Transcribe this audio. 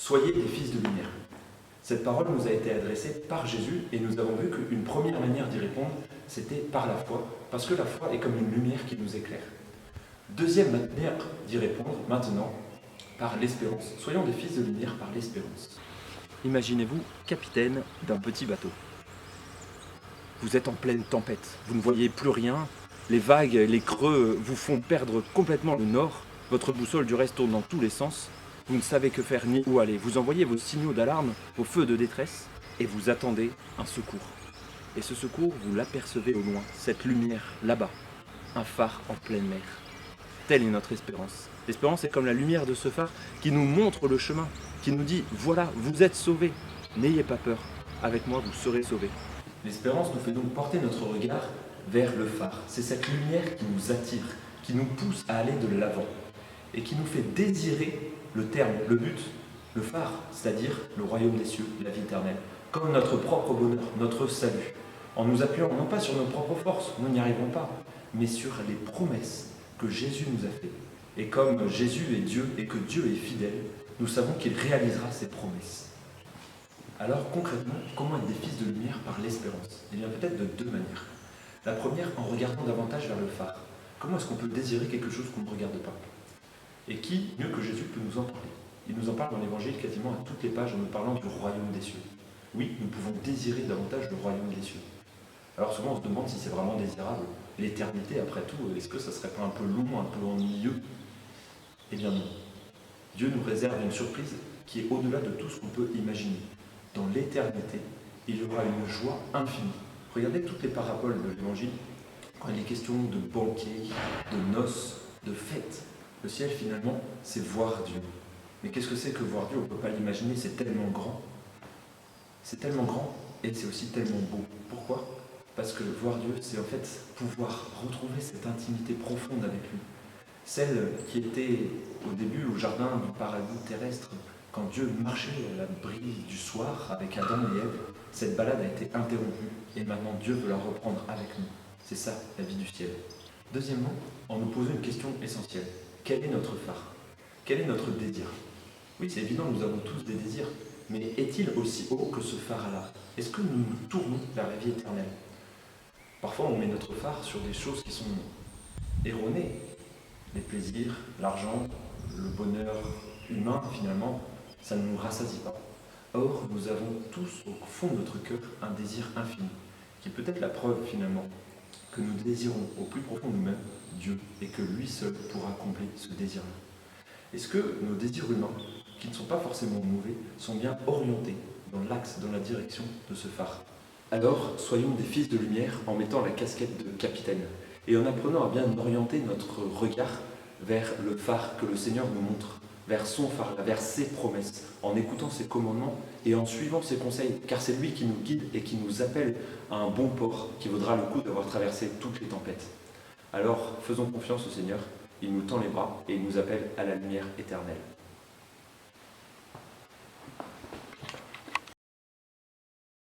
Soyez des fils de lumière. Cette parole nous a été adressée par Jésus et nous avons vu qu'une première manière d'y répondre, c'était par la foi, parce que la foi est comme une lumière qui nous éclaire. Deuxième manière d'y répondre, maintenant, par l'espérance. Soyons des fils de lumière par l'espérance. Imaginez-vous capitaine d'un petit bateau. Vous êtes en pleine tempête, vous ne voyez plus rien, les vagues, les creux vous font perdre complètement le nord, votre boussole du reste tourne dans tous les sens, vous ne savez que faire ni où aller, vous envoyez vos signaux d'alarme, vos feux de détresse, et vous attendez un secours. Et ce secours, vous l'apercevez au loin, cette lumière là-bas, un phare en pleine mer. Telle est notre espérance. L'espérance est comme la lumière de ce phare qui nous montre le chemin, qui nous dit « Voilà, vous êtes sauvés, n'ayez pas peur, avec moi vous serez sauvés ». L'espérance nous fait donc porter notre regard vers le phare. C'est cette lumière qui nous attire, qui nous pousse à aller de l'avant et qui nous fait désirer le terme, le but, le phare, c'est-à-dire le royaume des cieux, la vie éternelle, comme notre propre bonheur, notre salut, en nous appuyant non pas sur nos propres forces, nous n'y arrivons pas, mais sur les promesses que Jésus nous a faites. Et comme Jésus est Dieu et que Dieu est fidèle, nous savons qu'il réalisera ses promesses. Alors concrètement, comment être des fils de lumière par l'espérance? Eh bien peut-être de deux manières. La première, en regardant davantage vers le phare. Comment est-ce qu'on peut désirer quelque chose qu'on ne regarde pas? Et qui, mieux que Jésus, peut nous en parler? Il nous en parle dans l'Évangile quasiment à toutes les pages en nous parlant du royaume des cieux. Oui, nous pouvons désirer davantage le royaume des cieux. Alors souvent on se demande si c'est vraiment désirable. L'éternité, après tout, est-ce que ça serait pas un peu long, un peu ennuyeux? Eh bien non. Dieu nous réserve une surprise qui est au-delà de tout ce qu'on peut imaginer. Dans l'éternité, il y aura une joie infinie. Regardez toutes les paraboles de l'Évangile, quand il est question de banquets, de noces, de fêtes. Le ciel, finalement, c'est voir Dieu. Mais qu'est-ce que c'est que voir Dieu? On ne peut pas l'imaginer, c'est tellement grand. C'est tellement grand et c'est aussi tellement beau. Pourquoi? Parce que voir Dieu, c'est en fait pouvoir retrouver cette intimité profonde avec lui. Celle qui était au début au jardin du paradis terrestre, quand Dieu marchait à la brise du soir avec Adam et Ève, cette balade a été interrompue et maintenant Dieu veut la reprendre avec nous. C'est ça, la vie du ciel. Deuxièmement, en nous posant une question essentielle. Quel est notre phare? Quel est notre désir? Oui, c'est évident, nous avons tous des désirs, mais est-il aussi haut que ce phare-là? Est-ce que nous nous tournons vers la vie éternelle? Parfois, on met notre phare sur des choses qui sont erronées. Les plaisirs, l'argent, le bonheur humain, finalement, ça ne nous rassasie pas. Or, nous avons tous, au fond de notre cœur, un désir infini, qui peut être la preuve, finalement, que nous désirons au plus profond de nous-mêmes Dieu, et que lui seul pourra accomplir ce désir-là. Est-ce que nos désirs humains, qui ne sont pas forcément mauvais, sont bien orientés dans l'axe, dans la direction de ce phare? Alors, soyons des fils de lumière en mettant la casquette de capitaine et en apprenant à bien orienter notre regard vers le phare que le Seigneur nous montre, vers son phare, vers ses promesses, en écoutant ses commandements et en suivant ses conseils, car c'est lui qui nous guide et qui nous appelle à un bon port qui vaudra le coup d'avoir traversé toutes les tempêtes. Alors, faisons confiance au Seigneur, il nous tend les bras et il nous appelle à la lumière éternelle.